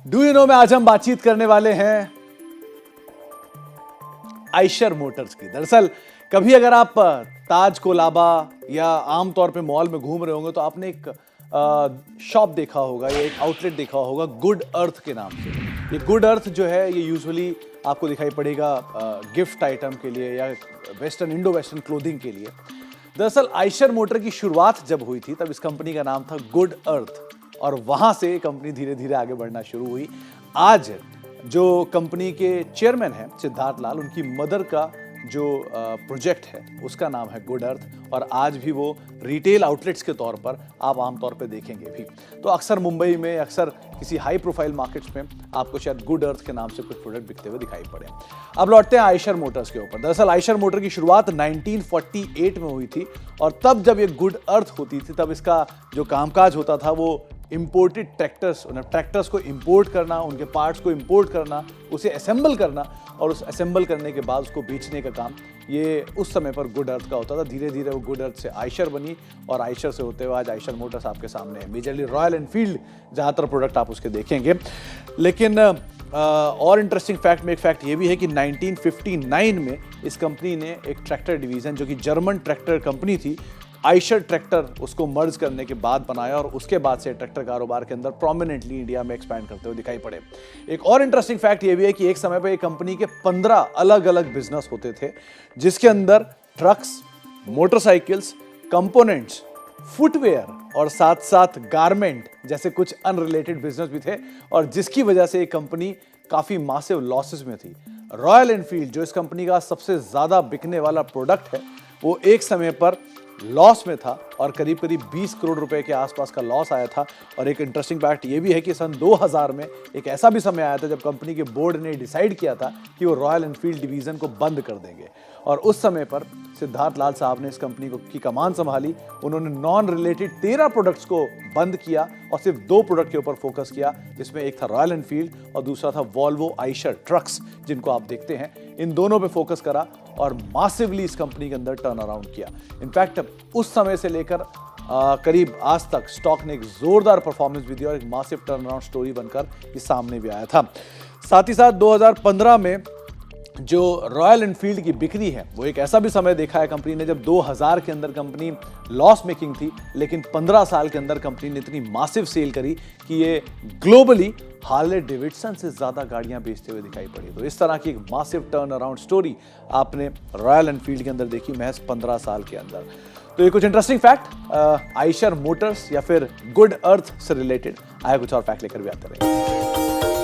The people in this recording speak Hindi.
डू यू नो में आज हम बातचीत करने वाले हैं आइशर मोटर्स की। दरअसल कभी अगर आप ताज कोलाबा या आमतौर पे मॉल में घूम रहे होंगे तो आपने एक शॉप देखा होगा या एक आउटलेट देखा होगा गुड अर्थ के नाम से। ये गुड अर्थ जो है ये यूजुअली आपको दिखाई पड़ेगा गिफ्ट आइटम के लिए या वेस्टर्न इंडो वेस्टर्न क्लोथिंग के लिए। दरअसल आइशर मोटर की शुरुआत जब हुई थी तब इस कंपनी का नाम था गुड अर्थ और वहां से कंपनी धीरे धीरे आगे बढ़ना शुरू हुई। आज जो कंपनी के चेयरमैन हैं सिद्धार्थ लाल, उनकी मदर का जो प्रोजेक्ट है उसका नाम है गुड अर्थ और आज भी वो रिटेल आउटलेट्स के तौर पर आप आमतौर पे देखेंगे भी। तो अक्सर मुंबई में, अक्सर किसी हाई प्रोफाइल मार्केट्स में आपको शायद गुड अर्थ के नाम से कुछ प्रोडक्ट बिकते हुए दिखाई पड़े। अब लौटते हैं आइशर मोटर्स के ऊपर। दरअसल आइशर मोटर की शुरुआत 1948 में हुई थी और तब जब ये गुड अर्थ होती थी तब इसका जो कामकाज होता था वो इंपोर्टेड ट्रैक्टर्स को इंपोर्ट करना, उनके पार्ट्स को इंपोर्ट करना, उसे असेंबल करना और उस असेंबल करने के बाद उसको बेचने का काम ये उस समय पर गुड अर्थ का होता था। धीरे धीरे वो गुड अर्थ से आइशर बनी और आइशर से होते हुए आज आइशर मोटर्स आपके सामने है। मेजरली रॉयल एनफील्ड ज़्यादातर प्रोडक्ट आप उसके देखेंगे। लेकिन और इंटरेस्टिंग फैक्ट में एक फैक्ट ये भी है कि 1959 में इस कंपनी ने एक ट्रैक्टर डिवीज़न जो कि जर्मन ट्रैक्टर कंपनी थी, आइशर ट्रैक्टर, उसको मर्ज करने के बाद बनाया और उसके बाद से ट्रैक्टर कारोबार के अंदर प्रोमिनेंटली इंडिया में एक्सपैंड करते हुए दिखाई पड़े। एक और इंटरेस्टिंग फैक्ट ये भी है कि एक समय पर एक कंपनी के 15 अलग अलग बिजनेस होते थे जिसके अंदर ट्रक्स, मोटरसाइकिल्स, कंपोनेंट्स, फुटवेयर और साथ साथ गारमेंट जैसे कुछ अनरिलेटेड बिजनेस भी थे और जिसकी वजह से ये कंपनी काफ़ी मासिव लॉसेस में थी। रॉयल एनफील्ड जो इस कंपनी का सबसे ज़्यादा बिकने वाला प्रोडक्ट है वो एक समय पर लॉस में था और करीब करीब 20 करोड़ रुपए के आसपास का लॉस आया था। और एक इंटरेस्टिंग फैक्ट ये भी है कि सन 2000 में एक ऐसा भी समय आया था जब कंपनी के बोर्ड ने डिसाइड किया था कि वो रॉयल एनफील्ड डिवीज़न को बंद कर देंगे और उस समय पर सिद्धार्थ लाल साहब ने इस कंपनी की कमान संभाली। उन्होंने नॉन रिलेटेड 13 प्रोडक्ट्स को बंद किया और सिर्फ 2 प्रोडक्ट के ऊपर फोकस किया, जिसमें एक था रॉयल एनफील्ड और दूसरा था वॉल्वो आइशर ट्रक्स जिनको आप देखते हैं। इन दोनों पे फोकस करा और मासिवली इस कंपनी के अंदर टर्न अराउंड किया। इनफैक्ट उस समय से लेकर करीब आज तक स्टॉक ने एक जोरदार परफॉर्मेंस भी दिया और एक मासिव टर्न अराउंड स्टोरी बनकर ये सामने भी आया था। साथ ही साथ 2015 में जो रॉयल एनफील्ड की बिक्री है वो एक ऐसा भी समय देखा है कंपनी ने जब 2000 के अंदर कंपनी लॉस मेकिंग थी, लेकिन 15 साल के अंदर कंपनी ने इतनी मासिव सेल करी कि ये ग्लोबली हार्ले डेविडसन से ज़्यादा गाड़ियां बेचते हुए दिखाई पड़ी। तो इस तरह की एक मासिव टर्न अराउंड स्टोरी आपने रॉयल एनफील्ड के अंदर देखी महज 15 साल के अंदर। तो ये कुछ इंटरेस्टिंग फैक्ट आइशर मोटर्स या फिर गुड अर्थ से रिलेटेड आया। कुछ और फैक्ट लेकर भी आते रहे।